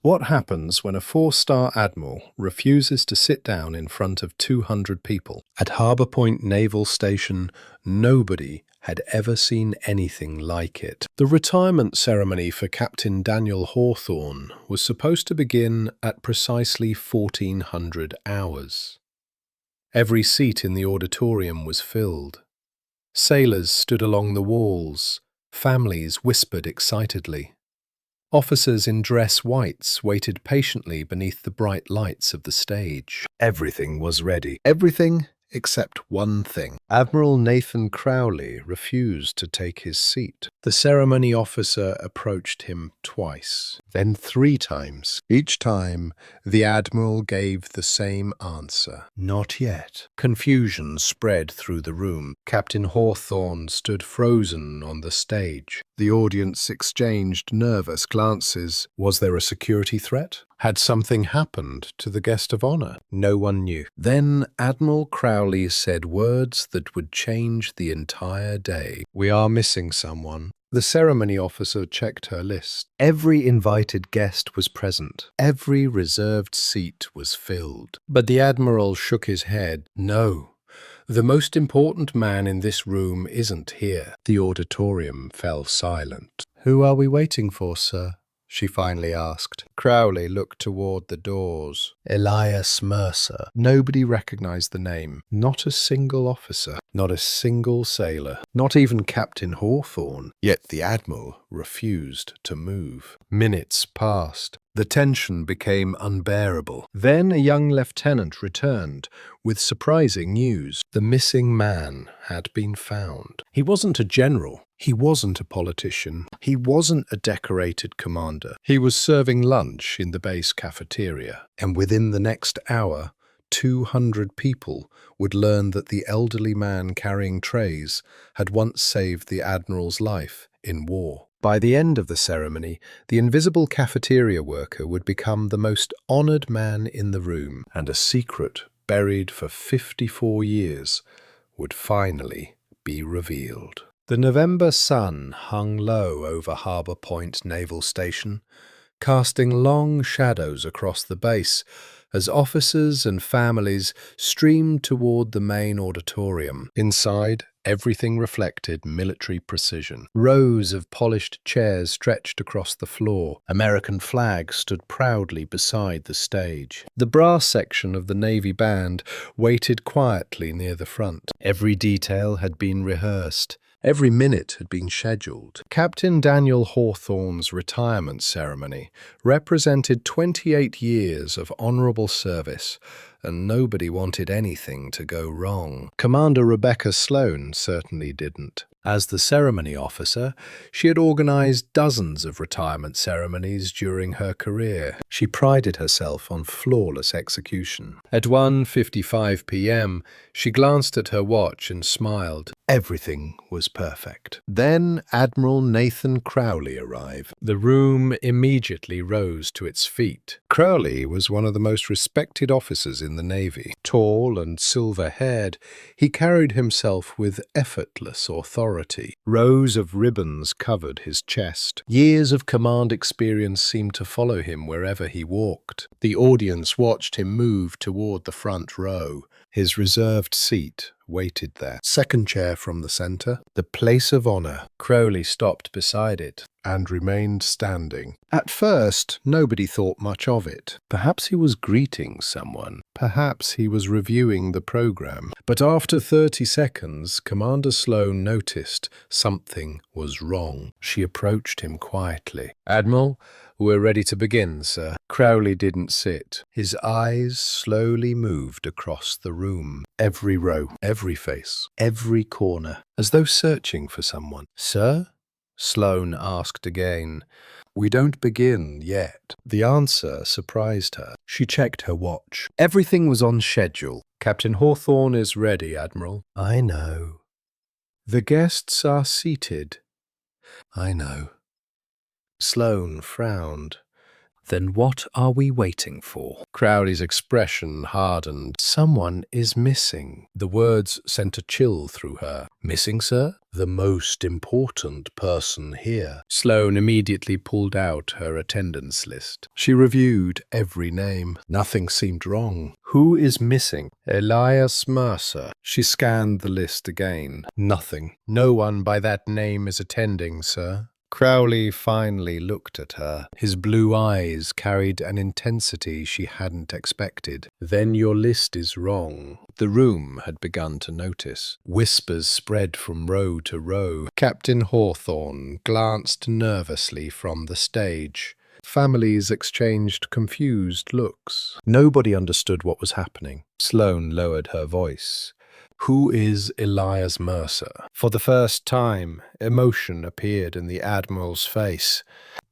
What happens when a four-star admiral refuses to sit down in front of 200 people? At Harbor Point Naval Station, nobody had ever seen anything like it. The retirement ceremony for Captain Daniel Hawthorne was supposed to begin at precisely 1400 hours. Every seat in the auditorium was filled. Sailors stood along the walls. Families whispered excitedly. Officers in dress whites waited patiently beneath the bright lights of the stage. Everything was ready. Everything except one thing. Admiral Nathan Crowley refused to take his seat. The ceremony officer approached him twice, then 3 times. Each time, the Admiral gave the same answer. Not yet. Confusion spread through the room. Captain Hawthorne stood frozen on the stage. The audience exchanged nervous glances. Was there a security threat? Had something happened to the guest of honor? No one knew. Then Admiral Crowley said words that would change the entire day. "We are missing someone." The ceremony officer checked her list. Every invited guest was present. Every reserved seat was filled. But the Admiral shook his head. "No. The most important man in this room isn't here." The auditorium fell silent. "Who are we waiting for, sir?" she finally asked. Crowley looked toward the doors. Elias Mercer. Nobody recognized the name. Not a single officer. Not a single sailor. Not even Captain Hawthorne. Yet the Admiral refused to move. Minutes passed. The tension became unbearable. Then a young lieutenant returned with surprising news. The missing man had been found. He wasn't a general. He wasn't a politician. He wasn't a decorated commander. He was serving lunch in the base cafeteria. And within the next hour, 200 people would learn that the elderly man carrying trays had once saved the Admiral's life in war. By the end of the ceremony, the invisible cafeteria worker would become the most honored man in the room, and a secret buried for 54 years would finally be revealed. The November sun hung low over Harbor Point Naval Station, casting long shadows across the base as officers and families streamed toward the main auditorium. Inside, everything reflected military precision. Rows of polished chairs stretched across the floor. American flags stood proudly beside the stage. The brass section of the Navy band waited quietly near the front. Every detail had been rehearsed. Every minute had been scheduled. Captain Daniel Hawthorne's retirement ceremony represented 28 years of honorable service, and nobody wanted anything to go wrong. Commander Rebecca Sloan certainly didn't. As the ceremony officer, she had organized dozens of retirement ceremonies during her career. She prided herself on flawless execution. At 1:55 p.m., she glanced at her watch and smiled. Everything was perfect. Then Admiral Nathan Crowley arrived. The room immediately rose to its feet. Crowley was one of the most respected officers in the Navy. Tall and silver-haired, he carried himself with effortless authority. Rows of ribbons covered his chest. Years of command experience seemed to follow him wherever he walked. The audience watched him move toward the front row. His reserved seat waited there. Second chair from the center, the place of honor. Crowley stopped beside it and remained standing. At first, nobody thought much of it. Perhaps he was greeting someone. Perhaps he was reviewing the program. But after 30 seconds, Commander Sloan noticed something was wrong. She approached him quietly. "Admiral, we're ready to begin, sir." Crowley didn't sit. His eyes slowly moved across the room. Every row, every face, every corner, as though searching for someone. "Sir?" Sloan asked again. "We don't begin yet." The answer surprised her. She checked her watch. Everything was on schedule. "Captain Hawthorne is ready, Admiral." "I know." "The guests are seated." "I know." Sloan frowned. Then what are we waiting for? Crowley's expression hardened. Someone is missing. The words sent a chill through her. Missing, sir? The most important person here. Sloane immediately pulled out her attendance list. She reviewed every name. Nothing seemed wrong. Who is missing? Elias Mercer. She scanned the list again. Nothing. No one by that name is attending, sir. Crowley finally looked at her. His blue eyes carried an intensity she hadn't expected. Then your list is wrong. The room had begun to notice. Whispers spread from row to row. Captain Hawthorne glanced nervously from the stage. Families exchanged confused looks. Nobody understood what was happening. Sloane lowered her voice. Who is Elias Mercer? For the first time, emotion appeared in the Admiral's face.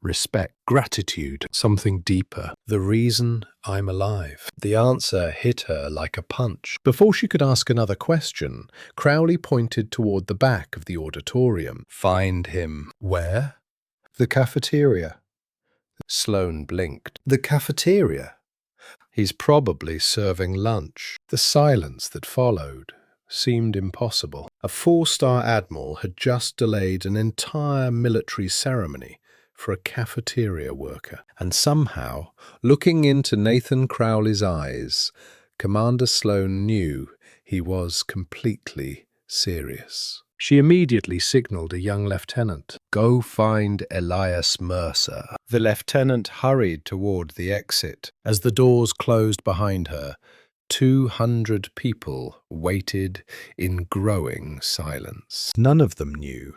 Respect, gratitude, something deeper. The reason I'm alive. The answer hit her like a punch. Before she could ask another question, Crowley pointed toward the back of the auditorium. Find him. Where? The cafeteria. Sloane blinked. The cafeteria? He's probably serving lunch. The silence that followed seemed impossible. A four-star admiral had just delayed an entire military ceremony for a cafeteria worker. And somehow, looking into Nathan Crowley's eyes, Commander Sloane knew he was completely serious. She immediately signaled a young lieutenant. Go find Elias Mercer. The lieutenant hurried toward the exit. As the doors closed behind her, 200 people waited in growing silence. None of them knew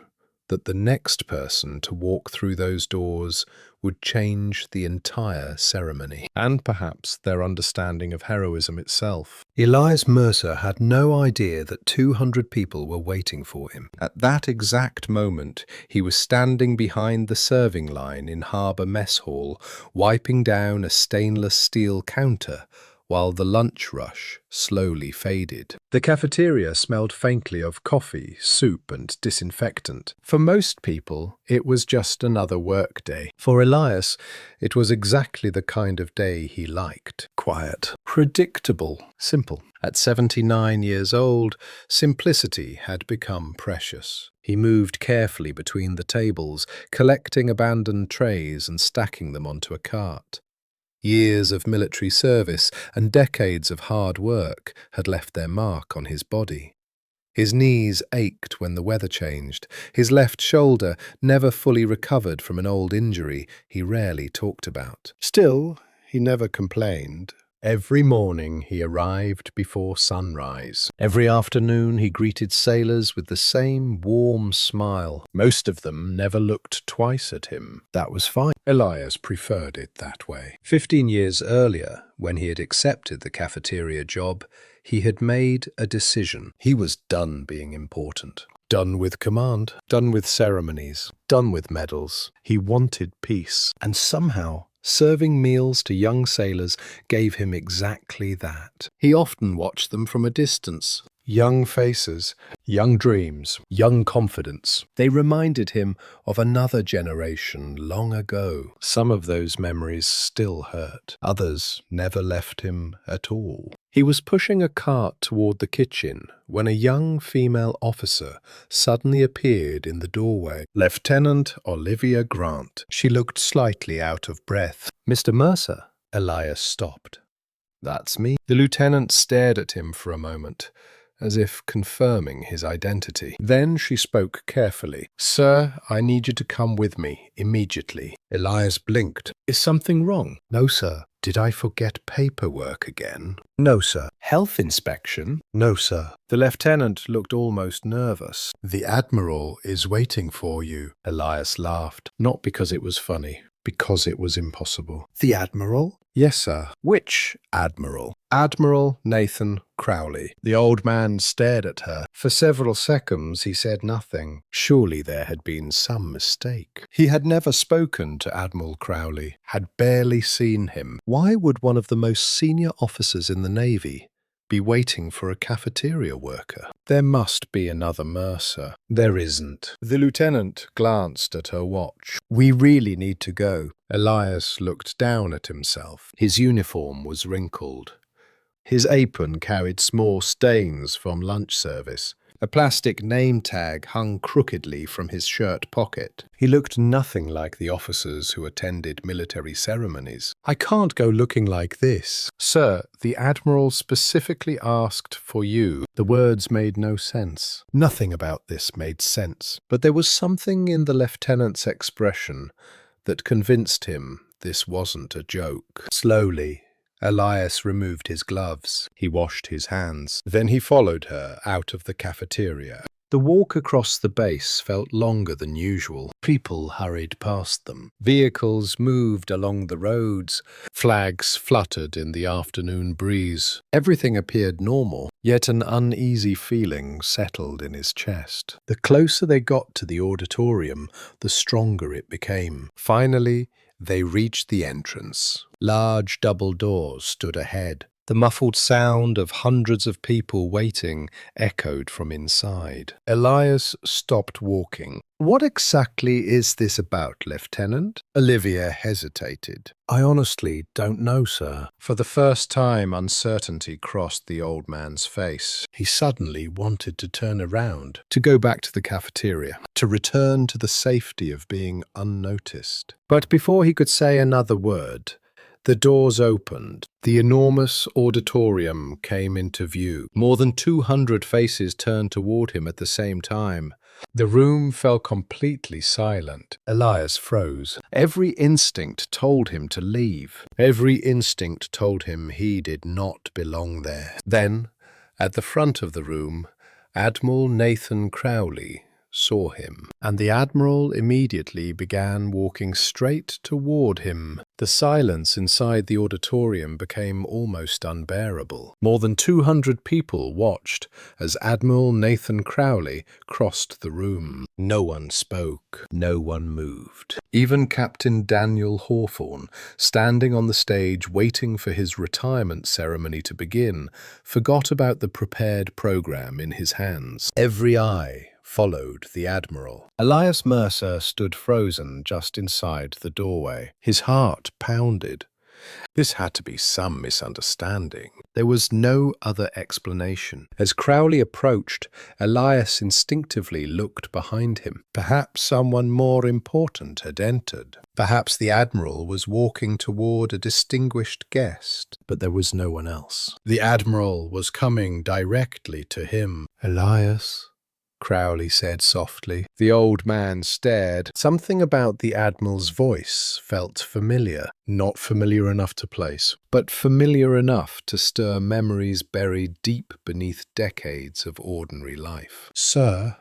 that the next person to walk through those doors would change the entire ceremony, and perhaps their understanding of heroism itself. Elias Mercer had no idea that 200 people were waiting for him. At that exact moment, he was standing behind the serving line in Harbor Mess Hall, wiping down a stainless steel counter while the lunch rush slowly faded. The cafeteria smelled faintly of coffee, soup, and disinfectant. For most people, it was just another work day. For Elias, it was exactly the kind of day he liked. Quiet, predictable, simple. At 79 years old, simplicity had become precious. He moved carefully between the tables, collecting abandoned trays and stacking them onto a cart. Years of military service and decades of hard work had left their mark on his body. His knees ached when the weather changed. His left shoulder never fully recovered from an old injury he rarely talked about. Still, he never complained. Every morning he arrived before sunrise. Every afternoon he greeted sailors with the same warm smile. Most of them never looked twice at him. That was fine. Elias preferred it that way. 15 years earlier, when he had accepted the cafeteria job, he had made a decision. He was done being important. Done with command. Done with ceremonies. Done with medals. He wanted peace. And somehow, serving meals to young sailors gave him exactly that. He often watched them from a distance. Young faces, young dreams, young confidence. They reminded him of another generation long ago. Some of those memories still hurt. Others never left him at all. He was pushing a cart toward the kitchen when a young female officer suddenly appeared in the doorway. Lieutenant Olivia Grant. She looked slightly out of breath. Mr. Mercer. Elias stopped. That's me. The lieutenant stared at him for a moment, as if confirming his identity. Then she spoke carefully. Sir, I need you to come with me immediately. Elias blinked. Is something wrong? No, sir. Did I forget paperwork again? No, sir. Health inspection? No, sir. The lieutenant looked almost nervous. The Admiral is waiting for you. Elias laughed. Not because it was funny, because it was impossible. The Admiral? Yes, sir. Which Admiral? Admiral Nathan Crowley. The old man stared at her. For several seconds he said nothing. Surely there had been some mistake. He had never spoken to Admiral Crowley, had barely seen him. Why would one of the most senior officers in the Navy be waiting for a cafeteria worker? There must be another Mercer. There isn't. The lieutenant glanced at her watch. We really need to go. Elias looked down at himself. His uniform was wrinkled. His apron carried small stains from lunch service. A plastic name tag hung crookedly from his shirt pocket. He looked nothing like the officers who attended military ceremonies. I can't go looking like this. Sir, the Admiral specifically asked for you. The words made no sense. Nothing about this made sense. But there was something in the lieutenant's expression that convinced him this wasn't a joke. Slowly, Elias removed his gloves. He washed his hands. Then he followed her out of the cafeteria. The walk across the base felt longer than usual. People hurried past them. Vehicles moved along the roads. Flags fluttered in the afternoon breeze. Everything appeared normal, yet an uneasy feeling settled in his chest. The closer they got to the auditorium, the stronger it became. Finally, they reached the entrance. Large double doors stood ahead. The muffled sound of hundreds of people waiting echoed from inside. Elias stopped walking. What exactly is this about, Lieutenant? Olivia hesitated. I honestly don't know, sir. For the first time, uncertainty crossed the old man's face. He suddenly wanted to turn around, to go back to the cafeteria, to return to the safety of being unnoticed. But before he could say another word, the doors opened. The enormous auditorium came into view. More than 200 faces turned toward him at the same time. The room fell completely silent. Elias froze. Every instinct told him to leave. Every instinct told him he did not belong there. Then, at the front of the room, Admiral Nathan Crowley saw him, and the Admiral immediately began walking straight toward him. The silence inside the auditorium became almost unbearable. More than 200 people watched as Admiral Nathan Crowley crossed the room. No one spoke. No one moved. Even Captain Daniel Hawthorne, standing on the stage waiting for his retirement ceremony to begin, forgot about the prepared program in his hands. Every eye followed the Admiral. Elias Mercer stood frozen just inside the doorway. His heart pounded. This had to be some misunderstanding. There was no other explanation. As Crowley approached, Elias instinctively looked behind him. Perhaps someone more important had entered. Perhaps the Admiral was walking toward a distinguished guest, but there was no one else. The Admiral was coming directly to him. Elias, Crowley said softly. The old man stared. Something about the Admiral's voice felt familiar. Not familiar enough to place, but familiar enough to stir memories buried deep beneath decades of ordinary life. Sir,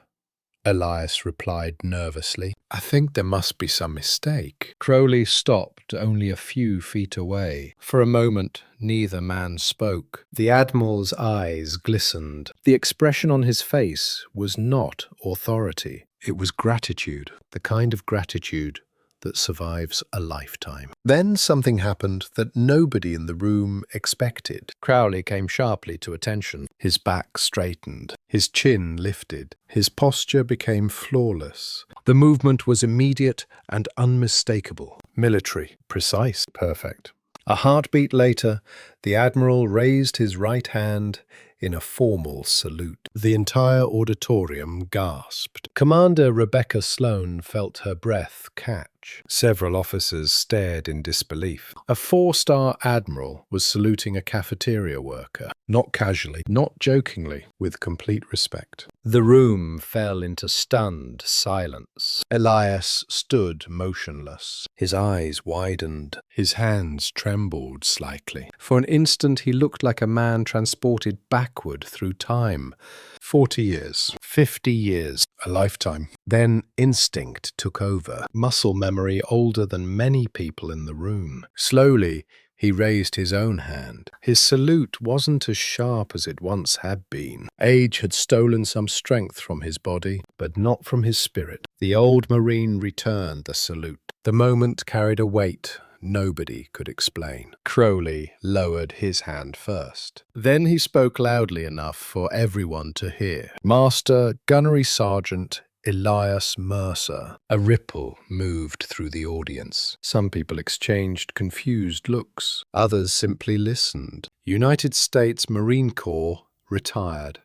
Elias replied nervously. I think there must be some mistake. Crowley stopped only a few feet away. For a moment, neither man spoke. The Admiral's eyes glistened. The expression on his face was not authority. It was gratitude, the kind of gratitude that survives a lifetime. Then something happened that nobody in the room expected. Crowley came sharply to attention. His back straightened. His chin lifted. His posture became flawless. The movement was immediate and unmistakable. Military. Precise. Perfect. A heartbeat later, the Admiral raised his right hand in a formal salute. The entire auditorium gasped. Commander Rebecca Sloan felt her breath catch. Several officers stared in disbelief. A 4-star admiral was saluting a cafeteria worker, not casually, not jokingly, with complete respect. The room fell into stunned silence. Elias stood motionless. His eyes widened. His hands trembled slightly. For an instant he looked like a man transported backward through time. 40 years, 50 years, a lifetime. Then instinct took over, muscle memory older than many people in the room. Slowly, he raised his own hand. His salute wasn't as sharp as it once had been. Age had stolen some strength from his body, but not from his spirit. The old Marine returned the salute. The moment carried a weight nobody could explain. Crowley lowered his hand first. Then he spoke loudly enough for everyone to hear. Master Gunnery Sergeant Elias Mercer. A ripple moved through the audience. Some people exchanged confused looks. Others simply listened. United States Marine Corps retired.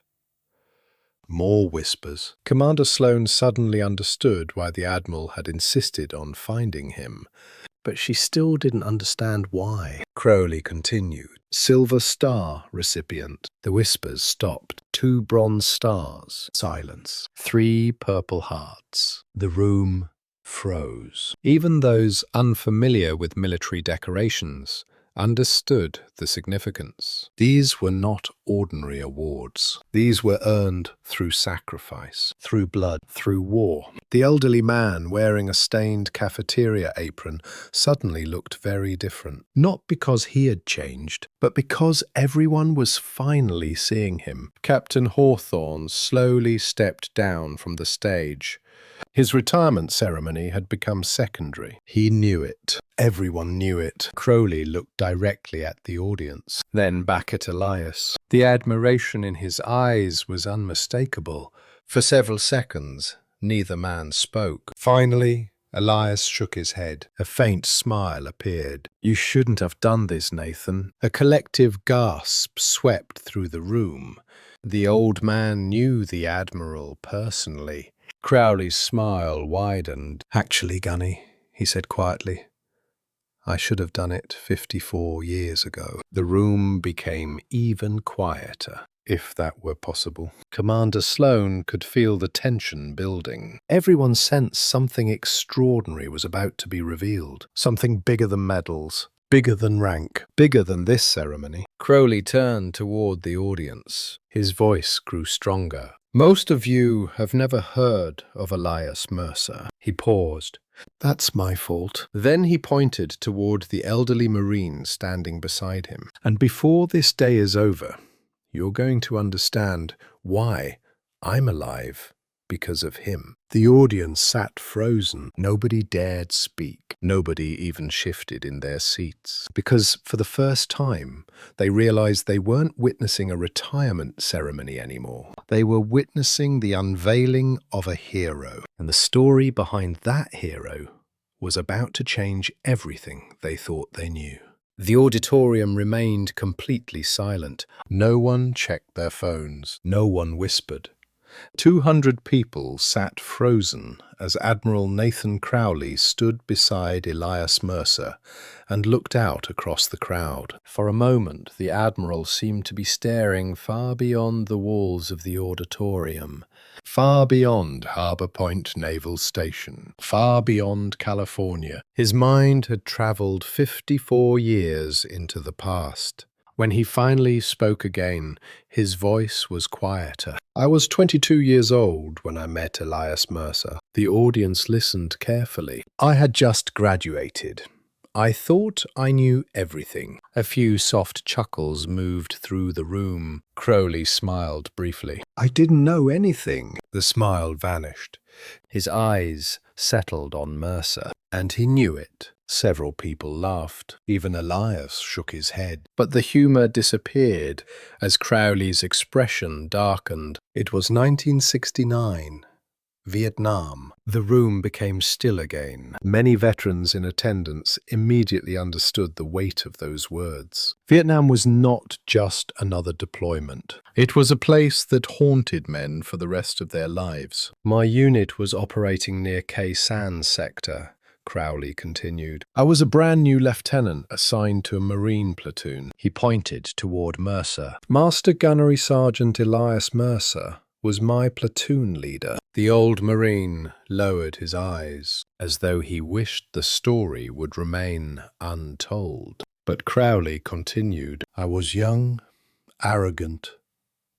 More whispers. Commander Sloan suddenly understood why the Admiral had insisted on finding him, but she still didn't understand why. Crowley continued. Silver Star recipient. The whispers stopped. 2 bronze stars. Silence. 3 purple hearts. The room froze. Even those unfamiliar with military decorations understood the significance. These were not ordinary awards. These were earned through sacrifice, through blood, through war. The elderly man wearing a stained cafeteria apron suddenly looked very different. Not because he had changed, but because everyone was finally seeing him. Captain Hawthorne slowly stepped down from the stage. His retirement ceremony had become secondary. He knew it. Everyone knew it. Crowley looked directly at the audience, then back at Elias. The admiration in his eyes was unmistakable. For several seconds, neither man spoke. Finally, Elias shook his head. A faint smile appeared. "You shouldn't have done this, Nathan." A collective gasp swept through the room. The old man knew the Admiral personally. Crowley's smile widened. "Actually, Gunny," he said quietly, "I should have done it 54 years ago." The room became even quieter, if that were possible. Commander Sloan could feel the tension building. Everyone sensed something extraordinary was about to be revealed. Something bigger than medals, bigger than rank, bigger than this ceremony. Crowley turned toward the audience. His voice grew stronger. "Most of you have never heard of Elias Mercer." He paused. "That's my fault." Then he pointed toward the elderly Marine standing beside him. "And before this day is over, you're going to understand why I'm alive because of him." The audience sat frozen. Nobody dared speak. Nobody even shifted in their seats. Because for the first time, they realized they weren't witnessing a retirement ceremony anymore. They were witnessing the unveiling of a hero. And the story behind that hero was about to change everything they thought they knew. The auditorium remained completely silent. No one checked their phones. No one whispered. 200 people sat frozen as Admiral Nathan Crowley stood beside Elias Mercer and looked out across the crowd. For a moment, the Admiral seemed to be staring far beyond the walls of the auditorium, far beyond Harbor Point Naval Station, far beyond California. His mind had traveled 54 years into the past. When he finally spoke again, his voice was quieter. "I was 22 years old when I met Elias Mercer." The audience listened carefully. "I had just graduated. I thought I knew everything." A few soft chuckles moved through the room. Crowley smiled briefly. "I didn't know anything." The smile vanished. His eyes settled on Mercer, and he knew it. Several people laughed. Even Elias shook his head. But the humor disappeared as Crowley's expression darkened. It was 1969. Vietnam. The room became still again. Many veterans in attendance immediately understood the weight of those words. Vietnam was not just another deployment. It was a place that haunted men for the rest of their lives. "My unit was operating near Khe Sanh sector," Crowley continued. "I was a brand new lieutenant assigned to a Marine platoon." He pointed toward Mercer. "Master Gunnery Sergeant Elias Mercer was my platoon leader." The old Marine lowered his eyes, as though he wished the story would remain untold. But Crowley continued. "I was young, arrogant,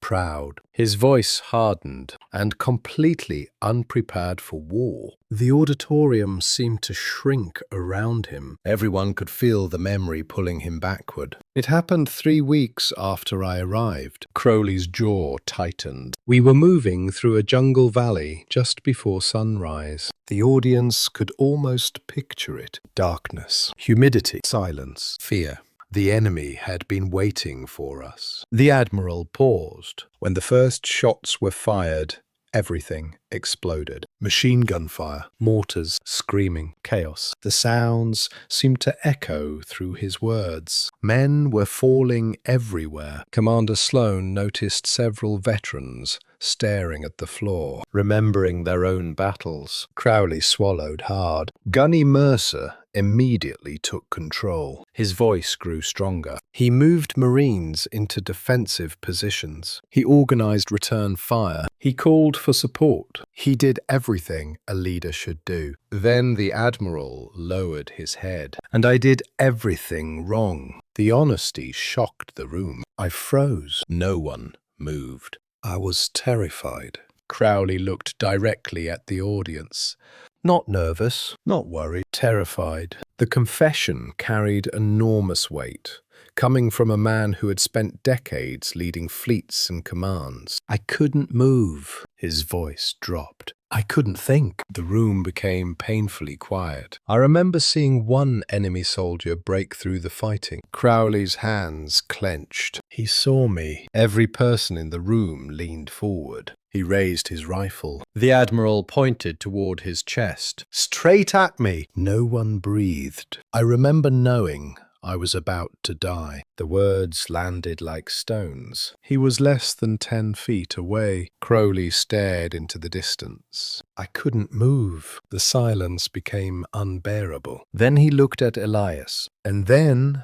proud. His voice hardened and completely unprepared for war. The auditorium seemed to shrink around him. Everyone could feel the memory pulling him backward. It happened 3 weeks after I arrived. Crowley's jaw tightened. We were moving through a jungle valley just before sunrise. The audience could almost picture it. Darkness, humidity, silence, fear. The enemy had been waiting for us. The Admiral paused. When the first shots were fired, everything exploded. Machine gun fire, mortars, screaming, chaos. The sounds seemed to echo through his words. Men were falling everywhere. Commander Sloan noticed several veterans staring at the floor, remembering their own battles. Crowley swallowed hard. Gunny Mercer immediately took control. His voice grew stronger. He moved Marines into defensive positions. He organized return fire. He called for support. He did everything a leader should do. Then the Admiral lowered his head, and I did everything wrong. The honesty shocked the room. I froze. No one moved. I was terrified. Crowley looked directly at the audience. Not nervous, not worried, terrified. The confession carried enormous weight, coming from a man who had spent decades leading fleets and commands. I couldn't move. His voice dropped. I couldn't think. The room became painfully quiet. I remember seeing one enemy soldier break through the fighting. Crowley's hands clenched. He saw me. Every person in the room leaned forward. He raised his rifle. The Admiral pointed toward his chest. Straight at me! No one breathed. I remember knowing I was about to die. The words landed like stones. He was less than 10 feet away. Crowley stared into the distance. I couldn't move. The silence became unbearable. Then he looked at Elias. And then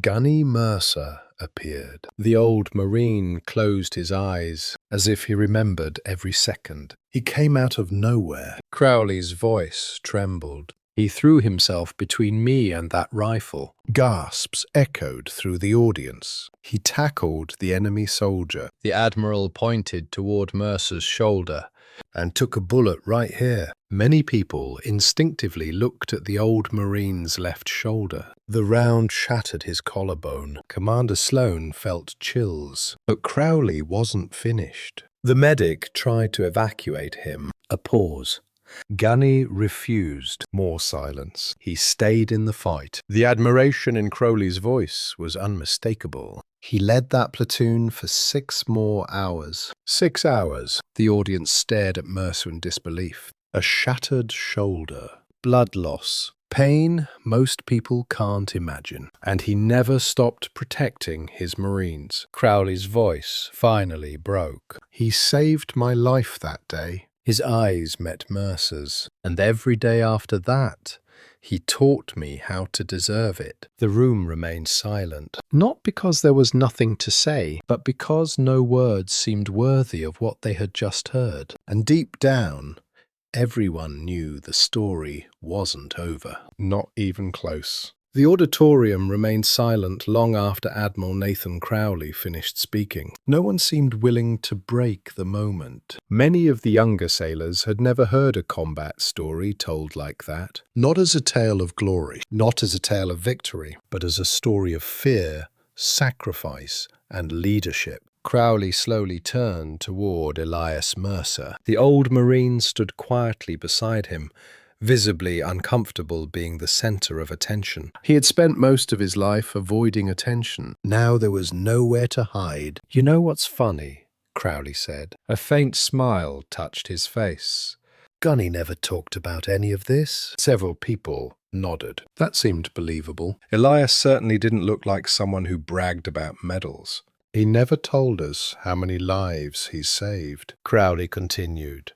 Gunny Mercer appeared. The old Marine closed his eyes as if he remembered every second. He came out of nowhere. Crowley's voice trembled. He threw himself between me and that rifle. Gasps echoed through the audience. He tackled the enemy soldier. The Admiral pointed toward Mercer's shoulder and took a bullet right here. Many people instinctively looked at the old Marine's left shoulder. The round shattered his collarbone. Commander Sloan felt chills. But Crowley wasn't finished. The medic tried to evacuate him. A pause. Gunny refused. More silence. He stayed in the fight. The admiration in Crowley's voice was unmistakable. He led that platoon for 6 more hours. 6 hours. The audience stared at Mercer in disbelief. A shattered shoulder. Blood loss. Pain most people can't imagine. And he never stopped protecting his Marines. Crowley's voice finally broke. He saved my life that day. His eyes met Mercer's, and every day after that, he taught me how to deserve it. The room remained silent, not because there was nothing to say, but because no words seemed worthy of what they had just heard. And deep down, everyone knew the story wasn't over, not even close. The auditorium remained silent long after Admiral Nathan Crowley finished speaking. No one seemed willing to break the moment. Many of the younger sailors had never heard a combat story told like that. Not as a tale of glory, not as a tale of victory, but as a story of fear, sacrifice, and leadership. Crowley slowly turned toward Elias Mercer. The old Marine stood quietly beside him, visibly uncomfortable being the center of attention. He had spent most of his life avoiding attention. Now there was nowhere to hide. You know what's funny? Crowley said. A faint smile touched his face. Gunny never talked about any of this. Several people nodded. That seemed believable. Elias certainly didn't look like someone who bragged about medals. He never told us how many lives he saved, Crowley continued.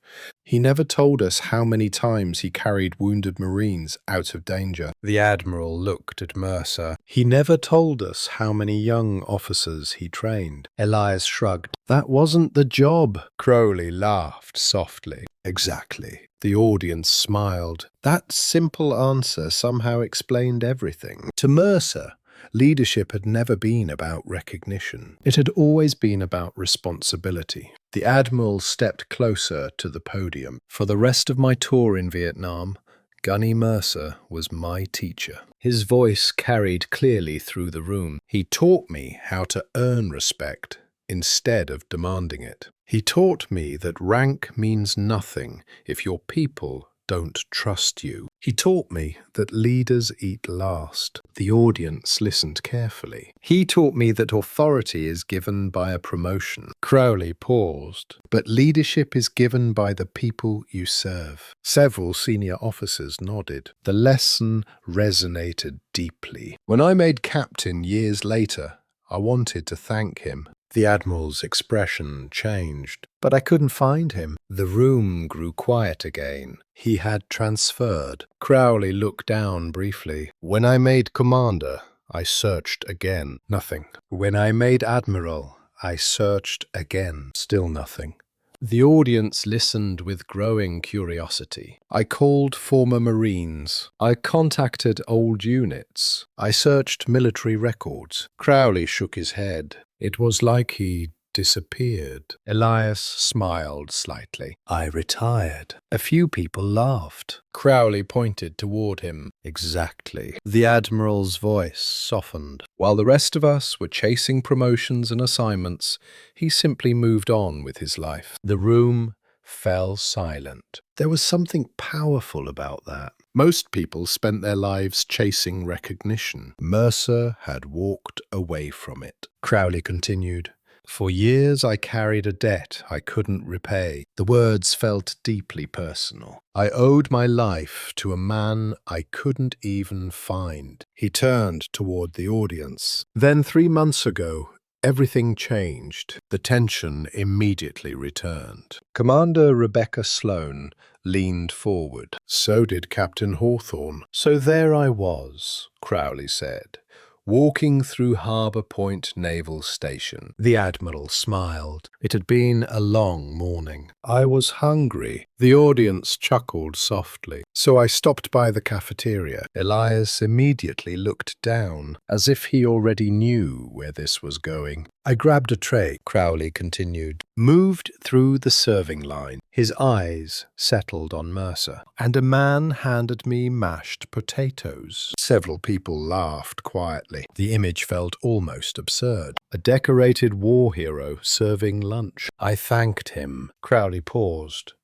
He never told us how many times he carried wounded Marines out of danger. The Admiral looked at Mercer. He never told us how many young officers he trained. Elias shrugged. That wasn't the job. Crowley laughed softly. Exactly. The audience smiled. That simple answer somehow explained everything. To Mercer, Leadership had never been about recognition. It had always been about responsibility. The Admiral stepped closer to the podium. For the rest of my tour in Vietnam, Gunny Mercer was my teacher. His voice carried clearly through the room. He taught me how to earn respect instead of demanding it. He taught me that rank means nothing if your people don't trust you. He taught me that leaders eat last. The audience listened carefully. He taught me that authority is given by a promotion. Crowley paused. But leadership is given by the people you serve. Several senior officers nodded. The lesson resonated deeply. When I made captain years later, I wanted to thank him. The Admiral's expression changed, but I couldn't find him. The room grew quiet again. He had transferred. Crowley looked down briefly. When I made commander, I searched again. Nothing. When I made admiral, I searched again. Still nothing. The audience listened with growing curiosity. I called former Marines. I contacted old units. I searched military records. Crowley shook his head. It was like he disappeared. Elias smiled slightly. I retired. A few people laughed. Crowley pointed toward him. Exactly. The Admiral's voice softened. While the rest of us were chasing promotions and assignments, he simply moved on with his life. The room fell silent. There was something powerful about that. Most people spent their lives chasing recognition. Mercer had walked away from it. Crowley continued. For years I carried a debt I couldn't repay. The words felt deeply personal. I owed my life to a man I couldn't even find. He turned toward the audience. Then 3 months ago, everything changed. The tension immediately returned. Commander Rebecca Sloan leaned forward. So did Captain Hawthorne. So there I was, Crowley said, walking through Harbor Point Naval Station. The Admiral smiled. It had been a long morning. I was hungry. The audience chuckled softly. So I stopped by the cafeteria. Elias immediately looked down, as if he already knew where this was going. I grabbed a tray, Crowley continued, moved through the serving line. His eyes settled on Mercer, and a man handed me mashed potatoes. Several people laughed quietly. The image felt almost absurd. A decorated war hero serving lunch. I thanked him. Crowley paused.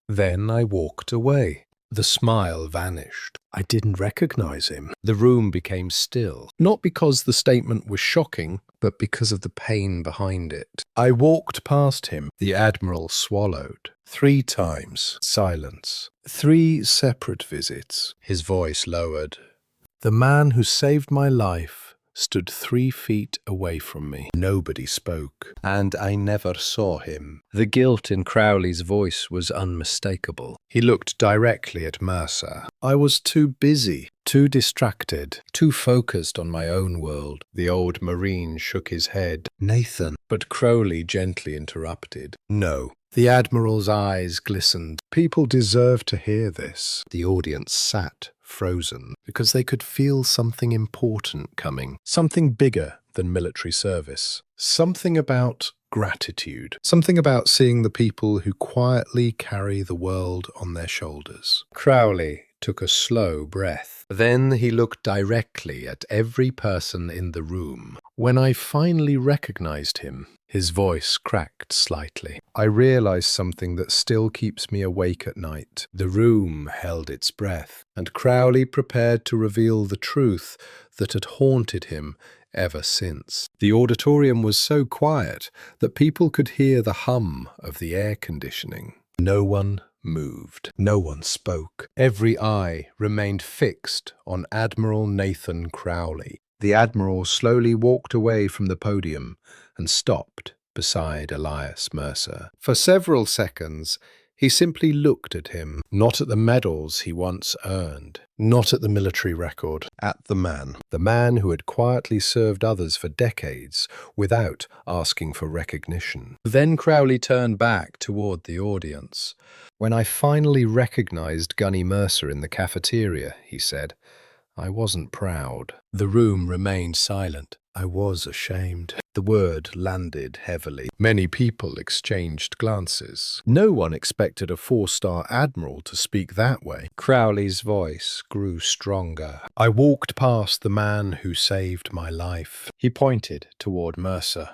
Then I walked away. The smile vanished. I didn't recognize him. The room became still, not because the statement was shocking, but because of the pain behind it. I walked past him. The Admiral swallowed. 3 times. Silence. 3 separate visits. His voice lowered. The man who saved my life stood 3 feet away from me. Nobody spoke, and I never saw him. The guilt in Crowley's voice was unmistakable. He looked directly at Mercer. I was too busy, too distracted, too focused on my own world. The old Marine shook his head. Nathan. But Crowley gently interrupted. No. The Admiral's eyes glistened. People deserve to hear this. The audience sat frozen, because they could feel something important coming, something bigger than military service, something about gratitude, something about seeing the people who quietly carry the world on their shoulders. Crowley took a slow breath. Then he looked directly at every person in the room. When I finally recognized him, his voice cracked slightly. I realized something that still keeps me awake at night. The room held its breath, and Crowley prepared to reveal the truth that had haunted him ever since. The auditorium was so quiet that people could hear the hum of the air conditioning. No one moved. No one spoke. Every eye remained fixed on Admiral Nathan Crowley. The Admiral slowly walked away from the podium and stopped beside Elias Mercer. For several seconds, he simply looked at him, not at the medals he once earned, not at the military record, at the man who had quietly served others for decades without asking for recognition. Then Crowley turned back toward the audience. When I finally recognized Gunny Mercer in the cafeteria, he said, I wasn't proud. The room remained silent. I was ashamed. The word landed heavily. Many people exchanged glances. No one expected a four-star admiral to speak that way. Crowley's voice grew stronger. I walked past the man who saved my life. He pointed toward Mercer.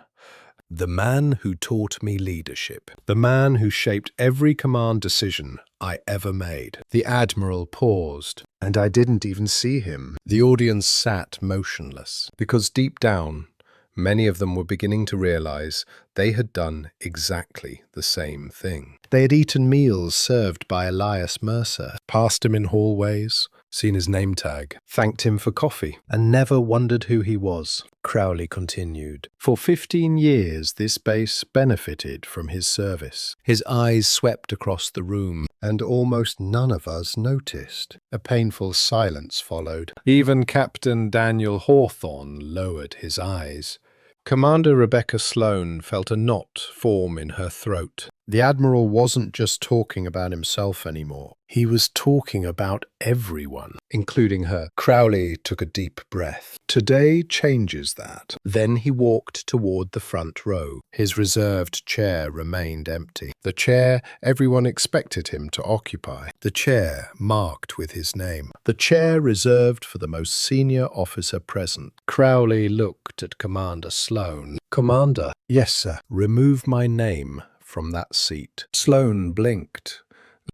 The man who taught me leadership. The man who shaped every command decision I ever made. The Admiral paused, and I didn't even see him. The audience sat motionless, because deep down, many of them were beginning to realize they had done exactly the same thing. They had eaten meals served by Elias Mercer, passed him in hallways, seen his name tag, thanked him for coffee, and never wondered who he was. Crowley continued. For 15 years, this base benefited from his service. His eyes swept across the room, and almost none of us noticed. A painful silence followed. Even Captain Daniel Hawthorne lowered his eyes. Commander Rebecca Sloane felt a knot form in her throat. The Admiral wasn't just talking about himself anymore. He was talking about everyone, including her. Crowley took a deep breath. Today changes that. Then he walked toward the front row. His reserved chair remained empty. The chair everyone expected him to occupy. The chair marked with his name. The chair reserved for the most senior officer present. Crowley looked at Commander Sloane. Commander. Yes, sir. Remove my name from that seat. Sloane blinked.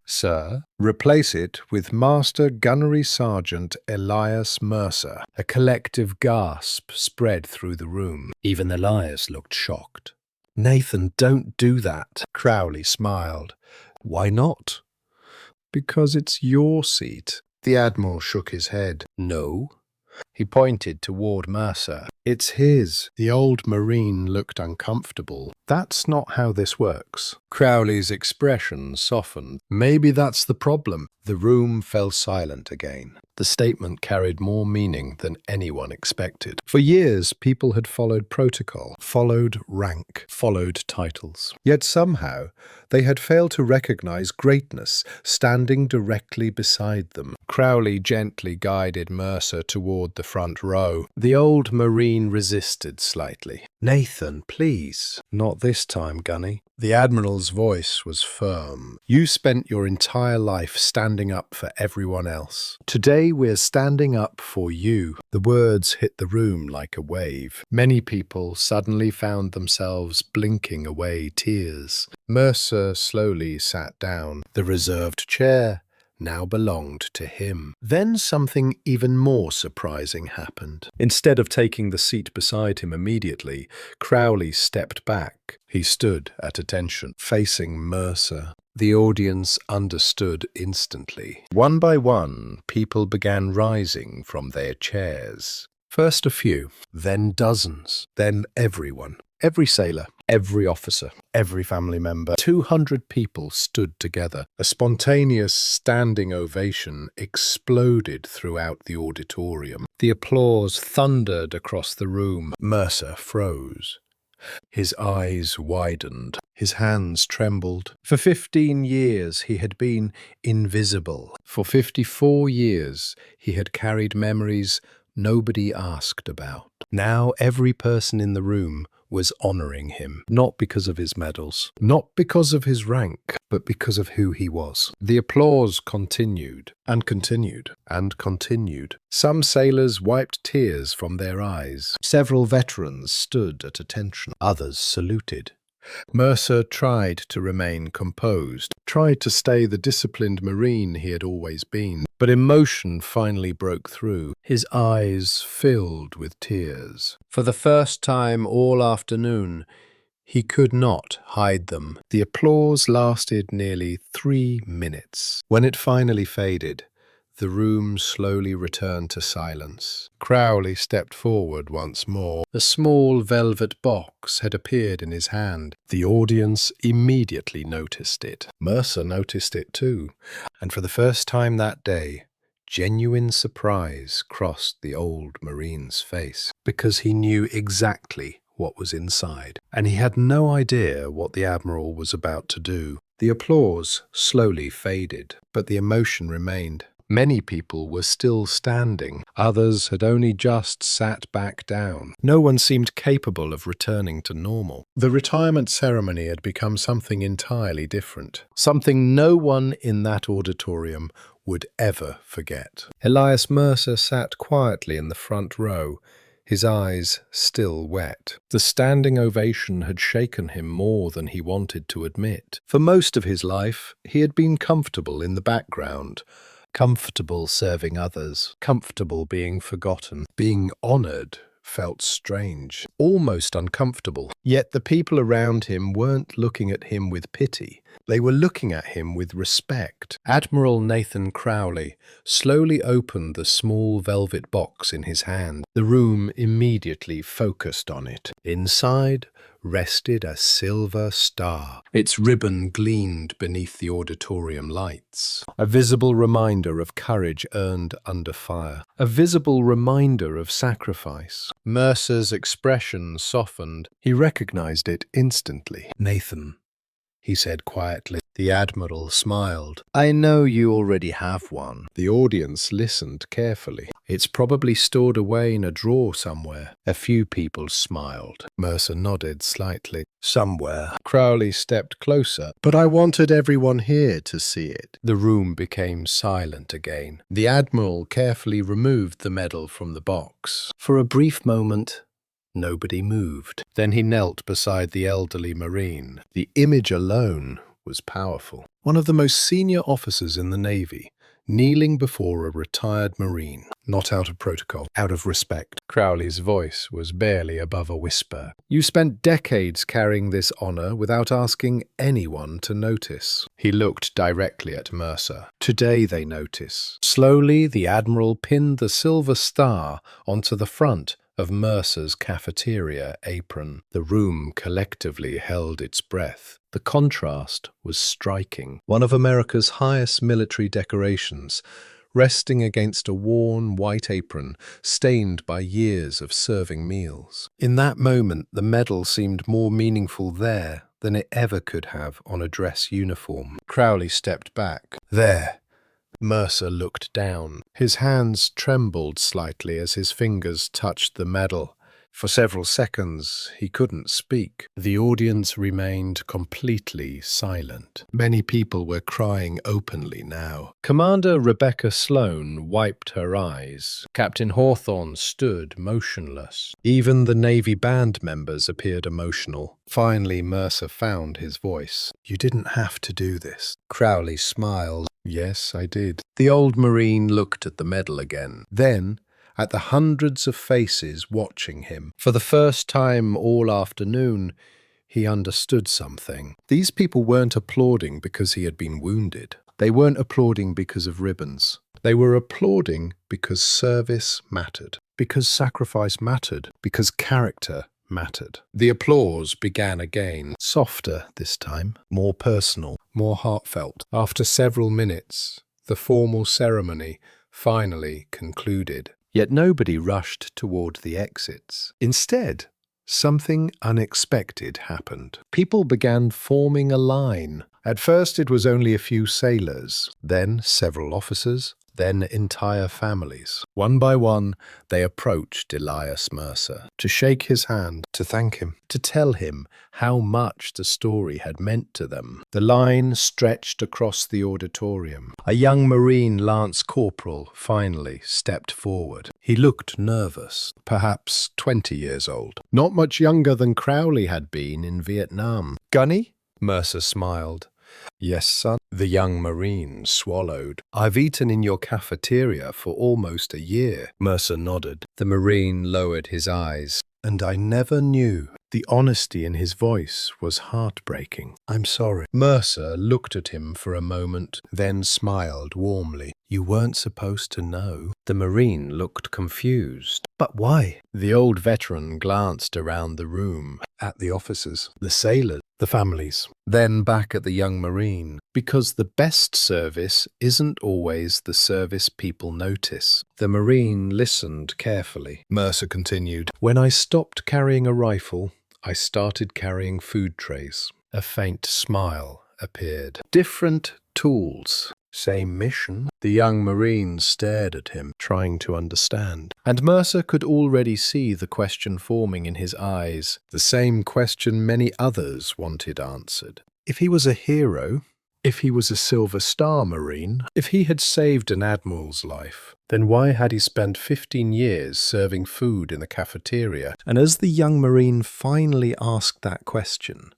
Sir, replace it with Master Gunnery Sergeant Elias Mercer. A collective gasp spread through the room. Even Elias looked shocked. Nathan, don't do that. Crowley smiled. Why not? Because it's your seat. The Admiral shook his head. No. He pointed toward Mercer. It's his. The old Marine looked uncomfortable. That's not how this works. Crowley's expression softened. Maybe that's the problem. The room fell silent again. The statement carried more meaning than anyone expected. For years, people had followed protocol, followed rank, followed titles. Yet somehow, they had failed to recognize greatness standing directly beside them. Crowley gently guided Mercer toward the front row. The old Marine resisted slightly. Nathan, please. Not this time, Gunny. The Admiral's voice was firm. You spent your entire life standing up for everyone else. Today we're standing up for you. The words hit the room like a wave. Many people suddenly found themselves blinking away tears. Mercer slowly sat down. The reserved chair now belonged to him. Then something even more surprising happened. Instead of taking the seat beside him immediately, Crowley stepped back. He stood at attention, facing Mercer. The audience understood instantly. One by one, people began rising from their chairs. First a few, then dozens, then everyone. Every sailor, every officer, every family member. 200 people stood together. A spontaneous standing ovation exploded throughout the auditorium. The applause thundered across the room. Mercer froze. His eyes widened. His hands trembled. For 15 years he had been invisible. For 54 years he had carried memories nobody asked about. Now every person in the room was honoring him, not because of his medals, not because of his rank, but because of who he was. The applause continued, and continued, and continued. Some sailors wiped tears from their eyes. Several veterans stood at attention. Others saluted. Mercer tried to remain composed, tried to stay the disciplined Marine he had always been, but emotion finally broke through. His eyes filled with tears. For the first time all afternoon, he could not hide them. The applause lasted nearly 3 minutes. When it finally faded, the room slowly returned to silence. Crowley stepped forward once more. A small velvet box had appeared in his hand. The audience immediately noticed it. Mercer noticed it too. And for the first time that day, genuine surprise crossed the old Marine's face, because he knew exactly what was inside, and he had no idea what the Admiral was about to do. The applause slowly faded, but the emotion remained. Many people were still standing. Others had only just sat back down. No one seemed capable of returning to normal. The retirement ceremony had become something entirely different. Something no one in that auditorium would ever forget. Elias Mercer sat quietly in the front row, his eyes still wet. The standing ovation had shaken him more than he wanted to admit. For most of his life, he had been comfortable in the background, comfortable serving others, comfortable being forgotten. Being honored felt strange, almost uncomfortable. Yet the people around him weren't looking at him with pity. They were looking at him with respect. Admiral Nathan Crowley slowly opened the small velvet box in his hand. The room immediately focused on it. Inside rested a silver star. Its ribbon gleamed beneath the auditorium lights. A visible reminder of courage earned under fire. A visible reminder of sacrifice. Mercer's expression softened. He recognized it instantly. "Nathan," he said quietly. The Admiral smiled. "I know you already have one." The audience listened carefully. "It's probably stored away in a drawer somewhere." A few people smiled. Mercer nodded slightly. "Somewhere." Crowley stepped closer. "But I wanted everyone here to see it." The room became silent again. The Admiral carefully removed the medal from the box. For a brief moment, nobody moved. Then he knelt beside the elderly Marine. The image alone was powerful. One of the most senior officers in the Navy, kneeling before a retired Marine, not out of protocol, out of respect. Crowley's voice was barely above a whisper. "You spent decades carrying this honor without asking anyone to notice." He looked directly at Mercer. "Today they notice." Slowly, the Admiral pinned the silver star onto the front of Mercer's cafeteria apron. The room collectively held its breath. The contrast was striking. One of America's highest military decorations, resting against a worn white apron stained by years of serving meals. In that moment, the medal seemed more meaningful there than it ever could have on a dress uniform. Crowley stepped back. "There." Mercer looked down. His hands trembled slightly as his fingers touched the medal. For several seconds, he couldn't speak. The audience remained completely silent. Many people were crying openly now. Commander Rebecca Sloan wiped her eyes. Captain Hawthorne stood motionless. Even the Navy band members appeared emotional. Finally, Mercer found his voice. "You didn't have to do this." Crowley smiled. "Yes, I did." The old Marine looked at the medal again. Then, at the hundreds of faces watching him. For the first time all afternoon, he understood something. These people weren't applauding because he had been wounded. They weren't applauding because of ribbons. They were applauding because service mattered, because sacrifice mattered, because character mattered. The applause began again, softer this time, more personal, more heartfelt. After several minutes, the formal ceremony finally concluded. Yet nobody rushed toward the exits. Instead, something unexpected happened. People began forming a line. At first it was only a few sailors, then several officers, then entire families. One by one, they approached Elias Mercer to shake his hand, to thank him, to tell him how much the story had meant to them. The line stretched across the auditorium. A young Marine lance corporal finally stepped forward. He looked nervous, perhaps 20 years old, not much younger than Crowley had been in Vietnam. "Gunny?" Mercer smiled. "Yes, son." The young Marine swallowed. "I've eaten in your cafeteria for almost a year." Mercer nodded. The Marine lowered his eyes. "And I never knew." The honesty in his voice was heartbreaking. "I'm sorry." Mercer looked at him for a moment, then smiled warmly. "You weren't supposed to know." The Marine looked confused. "But why?" The old veteran glanced around the room, at the officers, the sailors, the families, then back at the young Marine. "Because the best service isn't always the service people notice." The Marine listened carefully. Mercer continued, "When I stopped carrying a rifle, I started carrying food trays." A faint smile appeared. "Different tools, Same mission? The young Marine stared at him, trying to understand. And Mercer could already see the question forming in his eyes, the same question many others wanted answered. If he was a hero, if he was a Silver Star Marine, if he had saved an admiral's life, then why had he spent 15 years serving food in the cafeteria? And as the young Marine finally asked that question,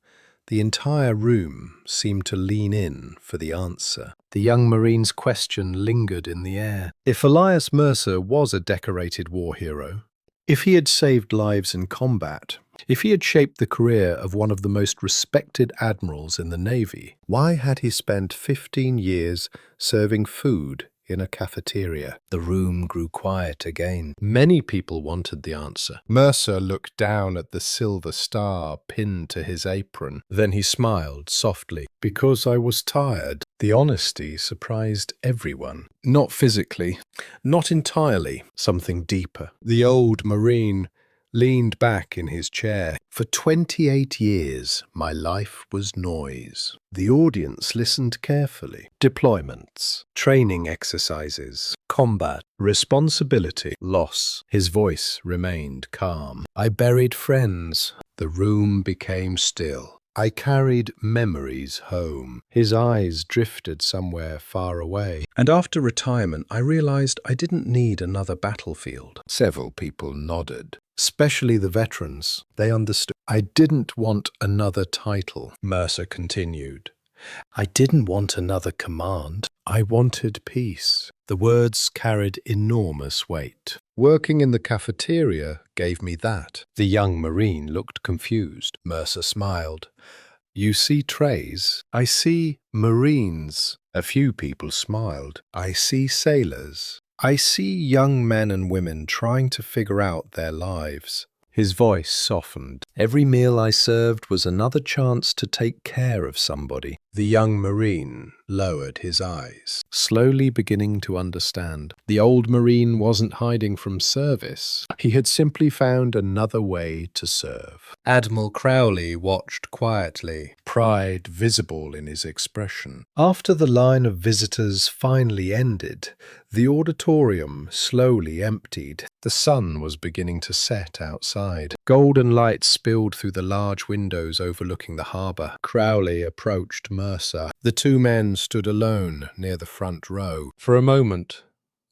the entire room seemed to lean in for the answer. The young Marine's question lingered in the air. If Elias Mercer was a decorated war hero, if he had saved lives in combat, if he had shaped the career of one of the most respected admirals in the Navy, why had he spent 15 years serving food in a cafeteria? The room grew quiet again. Many people wanted the answer. Mercer looked down at the silver star pinned to his apron. Then he smiled softly. Because I was tired. The honesty surprised everyone. Not physically, not entirely, something deeper. The old Marine leaned back in his chair. For 28 years, my life was noise. The audience listened carefully. Deployments, training exercises, combat, responsibility, loss. His voice remained calm. I buried friends. The room became still. I carried memories home. His eyes drifted somewhere far away. And after retirement, I realized I didn't need another battlefield. Several people nodded. Especially the veterans. They understood. I didn't want another title, Mercer continued. I didn't want another command. I wanted peace. The words carried enormous weight. Working in the cafeteria gave me that. The young Marine looked confused. Mercer smiled. You see trays. I see Marines. A few people smiled. I see sailors. I see young men and women trying to figure out their lives. His voice softened. Every meal I served was another chance to take care of somebody. The young Marine lowered his eyes, slowly beginning to understand. The old Marine wasn't hiding from service. He had simply found another way to serve. Admiral Crowley watched quietly, pride visible in his expression. After the line of visitors finally ended, the auditorium slowly emptied. The sun was beginning to set outside. Golden light spilled through the large windows overlooking the harbor. Crowley approached Mercer. The two men stood alone near the front row. For a moment,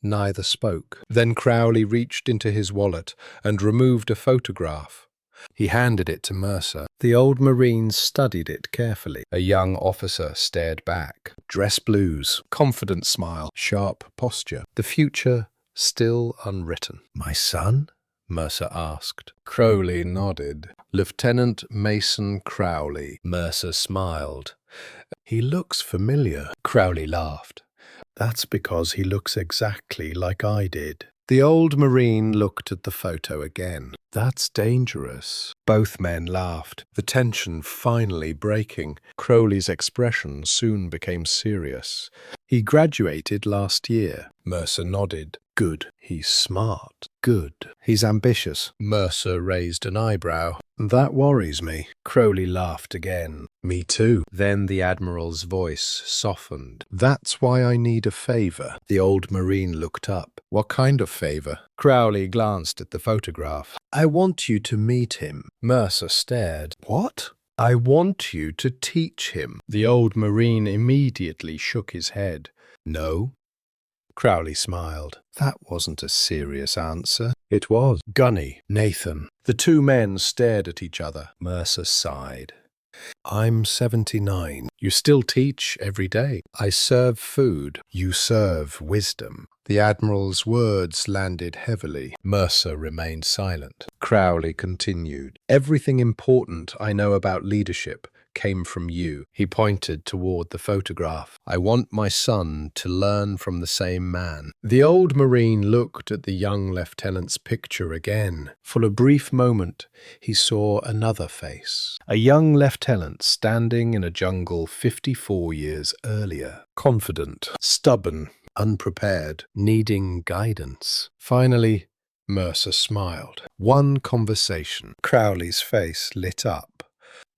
neither spoke. Then Crowley reached into his wallet and removed a photograph. He handed it to Mercer. The old Marine studied it carefully. A young officer stared back. Dress blues, confident smile, sharp posture. The future still unwritten. My son? Mercer asked. Crowley nodded. Lieutenant Mason Crowley. Mercer smiled. He looks familiar. Crowley laughed. That's because he looks exactly like I did. The old Marine looked at the photo again. That's dangerous. Both men laughed, the tension finally breaking. Crowley's expression soon became serious. He graduated last year. Mercer nodded. Good. He's smart. Good. He's ambitious. Mercer raised an eyebrow. That worries me. Crowley laughed again. Me too. Then the Admiral's voice softened. That's why I need a favor. The old Marine looked up. What kind of favor? Crowley glanced at the photograph. I want you to meet him. Mercer stared. What? I want you to teach him. The old Marine immediately shook his head. No. Crowley smiled. That wasn't a serious answer. It was. Gunny, Nathan. The two men stared at each other. Mercer sighed. I'm 79. You still teach every day. I serve food. You serve wisdom. The Admiral's words landed heavily. Mercer remained silent. Crowley continued. Everything important I know about leadership came from you. He pointed toward the photograph. I want my son to learn from the same man. The old Marine looked at the young lieutenant's picture again. For a brief moment, he saw another face. A young lieutenant standing in a jungle 54 years earlier. Confident, stubborn, unprepared, needing guidance. Finally, Mercer smiled. One conversation. Crowley's face lit up.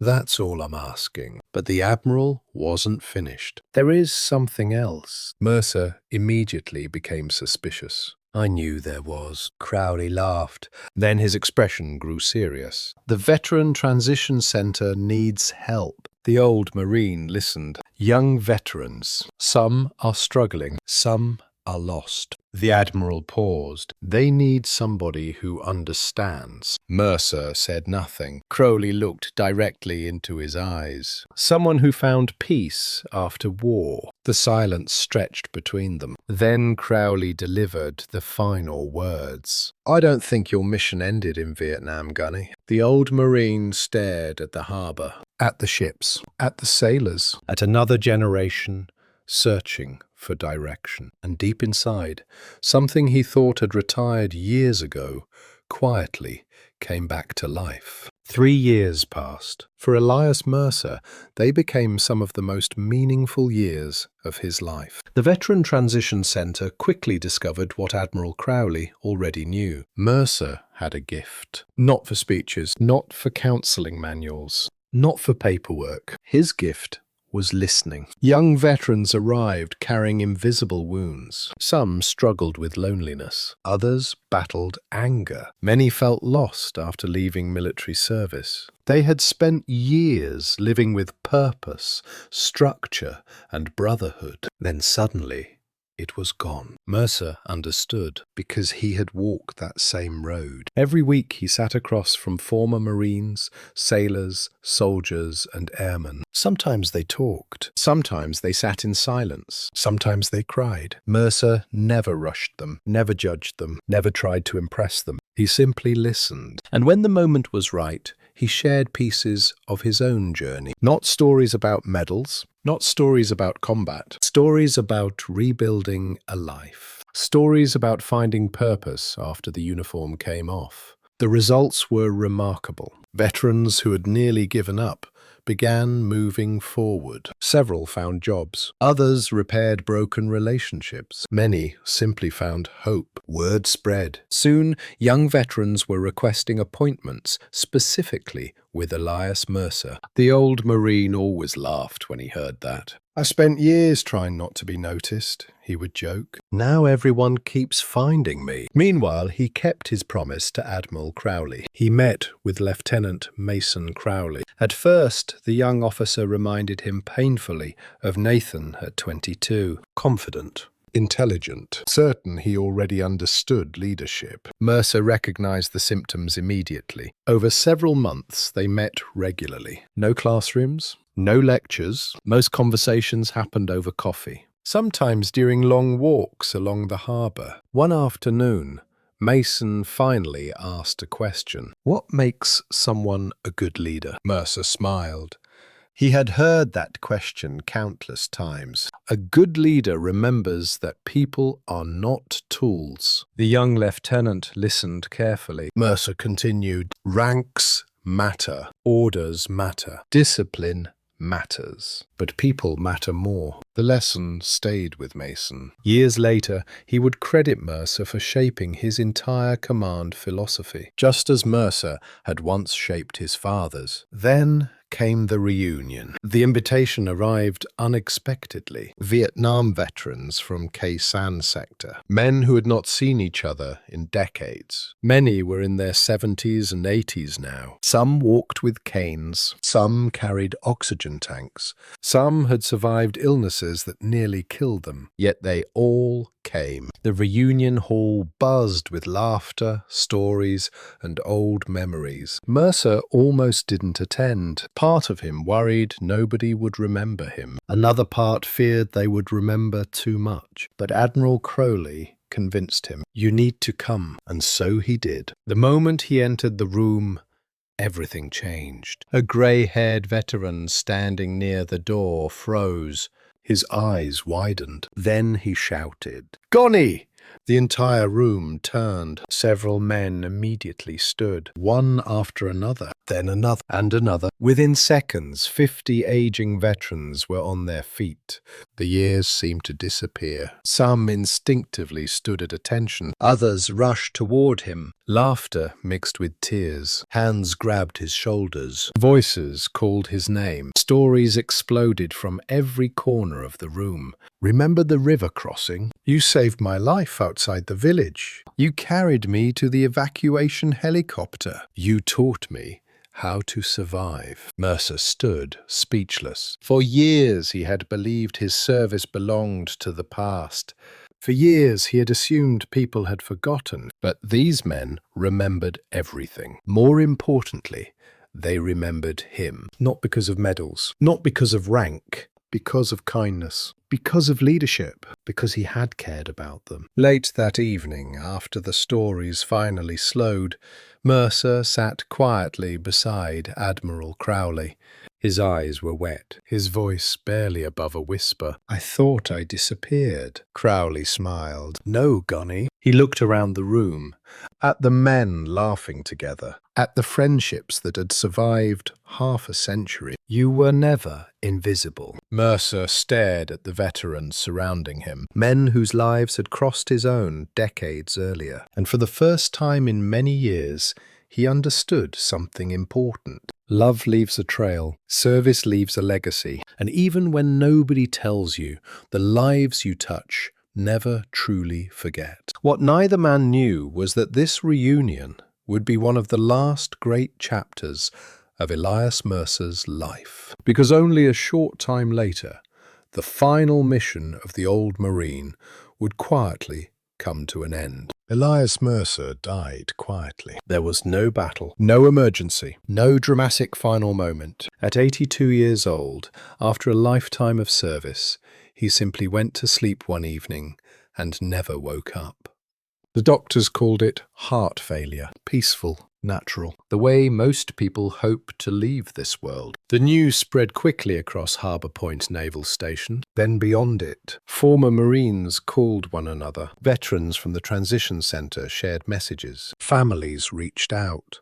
That's all I'm asking. But the Admiral wasn't finished. There is something else. Mercer immediately became suspicious. I knew there was. Crowley laughed. Then his expression grew serious. The Veteran Transition Center needs help. The old Marine listened. Young veterans. Some are struggling. Some are lost. The Admiral paused. They need somebody who understands. Mercer said nothing. Crowley looked directly into his eyes. Someone who found peace after war. The silence stretched between them. Then Crowley delivered the final words. I don't think your mission ended in Vietnam, Gunny. The old Marine stared at the harbor, at the ships, at the sailors, at another generation searching for direction. And deep inside, something he thought had retired years ago quietly came back to life. 3 years passed. For Elias Mercer, they became some of the most meaningful years of his life. The Veteran Transition Center quickly discovered what Admiral Crowley already knew. Mercer had a gift. Not for speeches, not for counseling manuals, not for paperwork. His gift was listening. Young veterans arrived carrying invisible wounds. Some struggled with loneliness. Others battled anger. Many felt lost after leaving military service. They had spent years living with purpose, structure, and brotherhood. Then suddenly, it was gone. Mercer understood because he had walked that same road. Every week he sat across from former Marines, sailors, soldiers, and airmen. Sometimes they talked. Sometimes they sat in silence. Sometimes they cried. Mercer never rushed them, never judged them, never tried to impress them. He simply listened. And when the moment was right, he shared pieces of his own journey. Not stories about medals, not stories about combat, stories about rebuilding a life. Stories about finding purpose after the uniform came off. The results were remarkable. Veterans who had nearly given up began moving forward. Several found jobs. Others repaired broken relationships. Many simply found hope. Word spread. Soon, young veterans were requesting appointments specifically with Elias Mercer. The old Marine always laughed when he heard that. I spent years trying not to be noticed, he would joke. Now everyone keeps finding me. Meanwhile, he kept his promise to Admiral Crowley. He met with Lieutenant Mason Crowley. At first, the young officer reminded him painfully of Nathan at 22. Confident, intelligent, certain he already understood leadership. Mercer recognized the symptoms immediately. Over several months, they met regularly. No classrooms, no lectures. Most conversations happened over coffee. Sometimes during long walks along the harbor. One afternoon, Mason finally asked a question. What makes someone a good leader? Mercer smiled. He had heard that question countless times. A good leader remembers that people are not tools. The young lieutenant listened carefully. Mercer continued, ranks matter, orders matter, discipline matters, but people matter more. The lesson stayed with Mason. Years later, he would credit Mercer for shaping his entire command philosophy, just as Mercer had once shaped his father's. Then came the reunion. The invitation arrived unexpectedly. Vietnam veterans from Khe Sanh sector, men who had not seen each other in decades. Many were in their 70s and 80s now. Some walked with canes, some carried oxygen tanks, some had survived illnesses that nearly killed them. Yet they all came. The reunion hall buzzed with laughter, stories, and old memories. Mercer almost didn't attend. Part of him worried nobody would remember him. Another part feared they would remember too much. But Admiral Crowley convinced him, "You need to come." And so he did. The moment he entered the room, everything changed. A grey-haired veteran standing near the door froze. His eyes widened. Then he shouted, "Gonny! The entire room turned. Several men immediately stood, one after another, then another, and another. Within seconds, 50 aging veterans were on their feet. The years seemed to disappear. Some instinctively stood at attention. Others rushed toward him. Laughter mixed with tears. Hands grabbed his shoulders. Voices called his name. Stories exploded from every corner of the room. Remember the river crossing? You saved my life outside the village. You carried me to the evacuation helicopter. You taught me how to survive. Mercer stood, speechless. For years he had believed his service belonged to the past. For years he had assumed people had forgotten. But these men remembered everything. More importantly, they remembered him. Not because of medals, not because of rank, because of kindness, because of leadership, because he had cared about them. Late that evening, after the stories finally slowed, Mercer sat quietly beside Admiral Crowley. His eyes were wet, his voice barely above a whisper. I thought I disappeared. Crowley smiled. No, Gunny. He looked around the room, at the men laughing together, at the friendships that had survived half a century. You were never invisible. Mercer stared at the veterans surrounding him, men whose lives had crossed his own decades earlier. And for the first time in many years, he understood something important. Love leaves a trail, service leaves a legacy, and even when nobody tells you, the lives you touch never truly forget. What neither man knew was that this reunion would be one of the last great chapters of Elias Mercer's life, because only a short time later, the final mission of the old Marine would quietly come to an end. Elias Mercer died quietly. There was no battle, no emergency, no dramatic final moment. At 82 years old, after a lifetime of service, he simply went to sleep one evening and never woke up. The doctors called it heart failure, peaceful, natural, the way most people hope to leave this world. The news spread quickly across Harbor Point Naval Station, then beyond it. Former Marines called one another. Veterans from the transition center shared messages. Families reached out.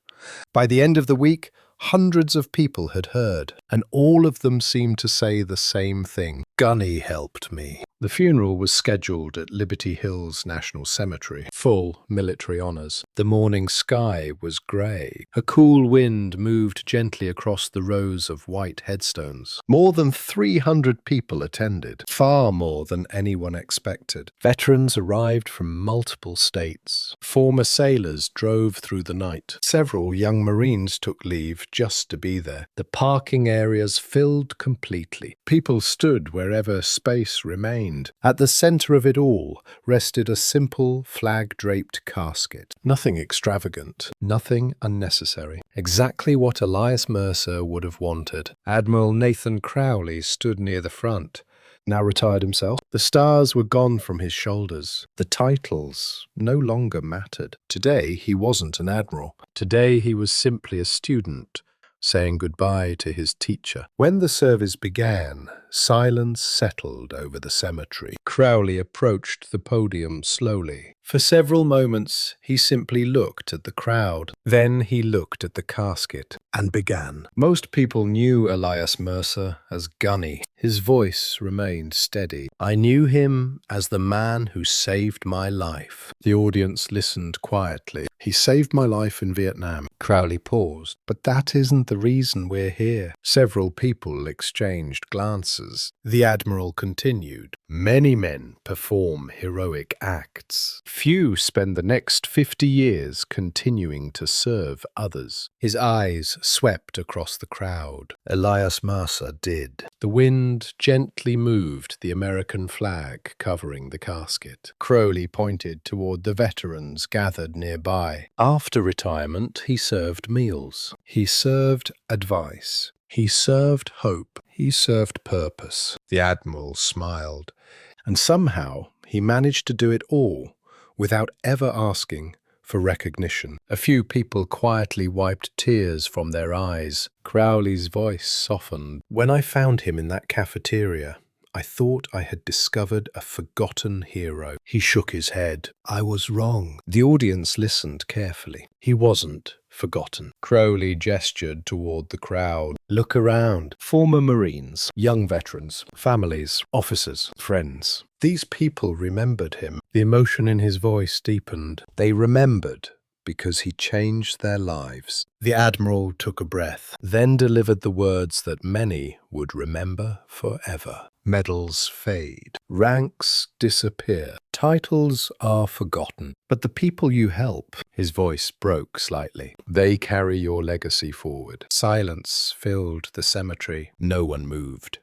By the end of the week, hundreds of people had heard, and all of them seemed to say the same thing. Gunny helped me. The funeral was scheduled at Liberty Hills National Cemetery, full military honors. The morning sky was grey. A cool wind moved gently across the rows of white headstones. More than 300 people attended, far more than anyone expected. Veterans arrived from multiple states. Former sailors drove through the night. Several young Marines took leave just to be there. The parking areas filled completely. People stood wherever space remained. At the center of it all rested a simple flag-draped casket. Nothing extravagant, nothing unnecessary. Exactly what Elias Mercer would have wanted. Admiral Nathan Crowley stood near the front, now retired himself. The stars were gone from his shoulders. The titles no longer mattered. Today he wasn't an admiral. Today he was simply a student, saying goodbye to his teacher. When the service began, silence settled over the cemetery. Crowley approached the podium slowly. For several moments, he simply looked at the crowd. Then he looked at the casket and began. Most people knew Elias Mercer as Gunny. His voice remained steady. I knew him as the man who saved my life. The audience listened quietly. He saved my life in Vietnam. Crowley paused. But that isn't the reason we're here. Several people exchanged glances. The Admiral continued. Many men perform heroic acts. Few spend the next 50 years continuing to serve others. His eyes swept across the crowd. Elias Mercer did. The wind gently moved the American flag covering the casket. Crowley pointed toward the veterans gathered nearby. After retirement, he served meals. He served advice. He served hope. He served purpose. The Admiral smiled. And somehow he managed to do it all without ever asking for recognition. A few people quietly wiped tears from their eyes. Crowley's voice softened. When I found him in that cafeteria, I thought I had discovered a forgotten hero. He shook his head. I was wrong. The audience listened carefully. He wasn't forgotten. Crowley gestured toward the crowd. Look around. Former Marines, young veterans, families, officers, friends. These people remembered him. The emotion in his voice deepened. They remembered because he changed their lives. The Admiral took a breath, then delivered the words that many would remember forever. Medals fade, ranks disappear, titles are forgotten, but the people you help, his voice broke slightly, they carry your legacy forward. Silence filled the cemetery. No one moved.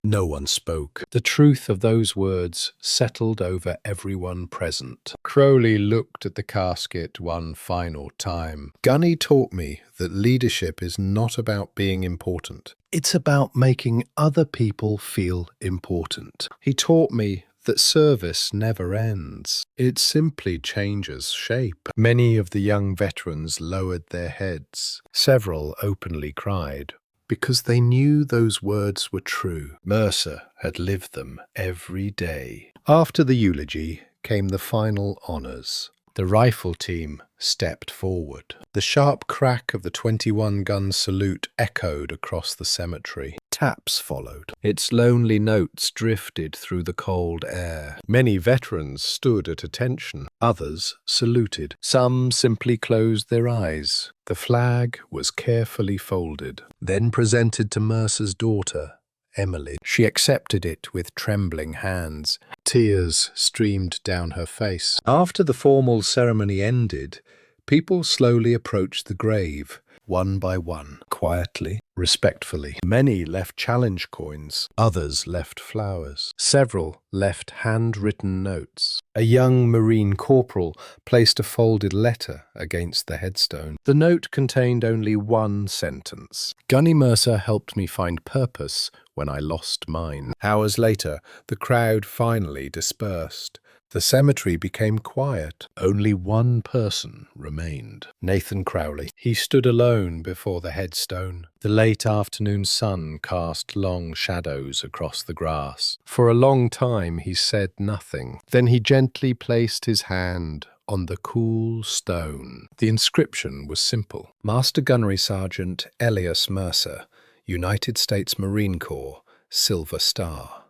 No one spoke. The truth of those words settled over everyone present. Crowley looked at the casket one final time. Gunny taught me that leadership is not about being important. It's about making other people feel important. He taught me that service never ends. It simply changes shape. Many of the young veterans lowered their heads. Several openly cried, because they knew those words were true. Mercer had lived them every day. After the eulogy came the final honors. The rifle team stepped forward. The sharp crack of the 21-gun salute echoed across the cemetery. Taps followed. Its lonely notes drifted through the cold air. Many veterans stood at attention. Others saluted. Some simply closed their eyes. The flag was carefully folded, then presented to Mercer's daughter, Emily. She accepted it with trembling hands. Tears streamed down her face. After the formal ceremony ended, people slowly approached the grave, one by one, quietly, respectfully. Many left challenge coins. Others left flowers. Several left handwritten notes. A young Marine corporal placed a folded letter against the headstone. The note contained only one sentence. Gunny Mercer helped me find purpose when I lost mine. Hours later, the crowd finally dispersed. The cemetery became quiet. Only one person remained. Nathan Crowley. He stood alone before the headstone. The late afternoon sun cast long shadows across the grass. For a long time he said nothing. Then he gently placed his hand on the cool stone. The inscription was simple. Master Gunnery Sergeant Elias Mercer, United States Marine Corps, Silver Star.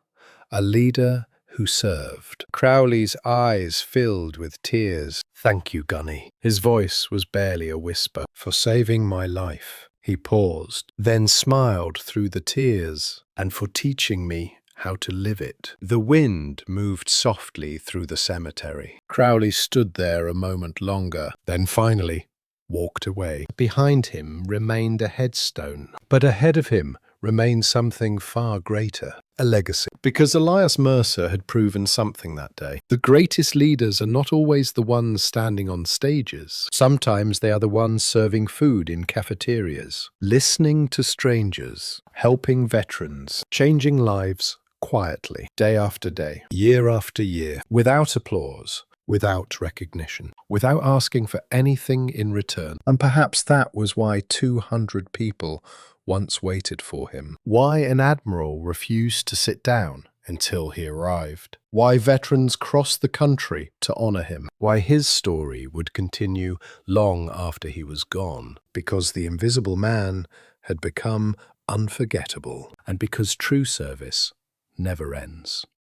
A leader who served. Crowley's eyes filled with tears. Thank you, Gunny. His voice was barely a whisper. For saving my life. He paused, then smiled through the tears. And for teaching me how to live it. The wind moved softly through the cemetery. Crowley stood there a moment longer, then finally walked away. Behind him remained a headstone, but ahead of him remained something far greater, a legacy. Because Elias Mercer had proven something that day. The greatest leaders are not always the ones standing on stages. Sometimes they are the ones serving food in cafeterias, listening to strangers, helping veterans, changing lives quietly, day after day, year after year, without applause, without recognition, without asking for anything in return. And perhaps that was why 200 people once waited for him. Why an admiral refused to sit down until he arrived. Why veterans crossed the country to honor him. Why his story would continue long after he was gone. Because the Invisible Man had become unforgettable, and because true service never ends.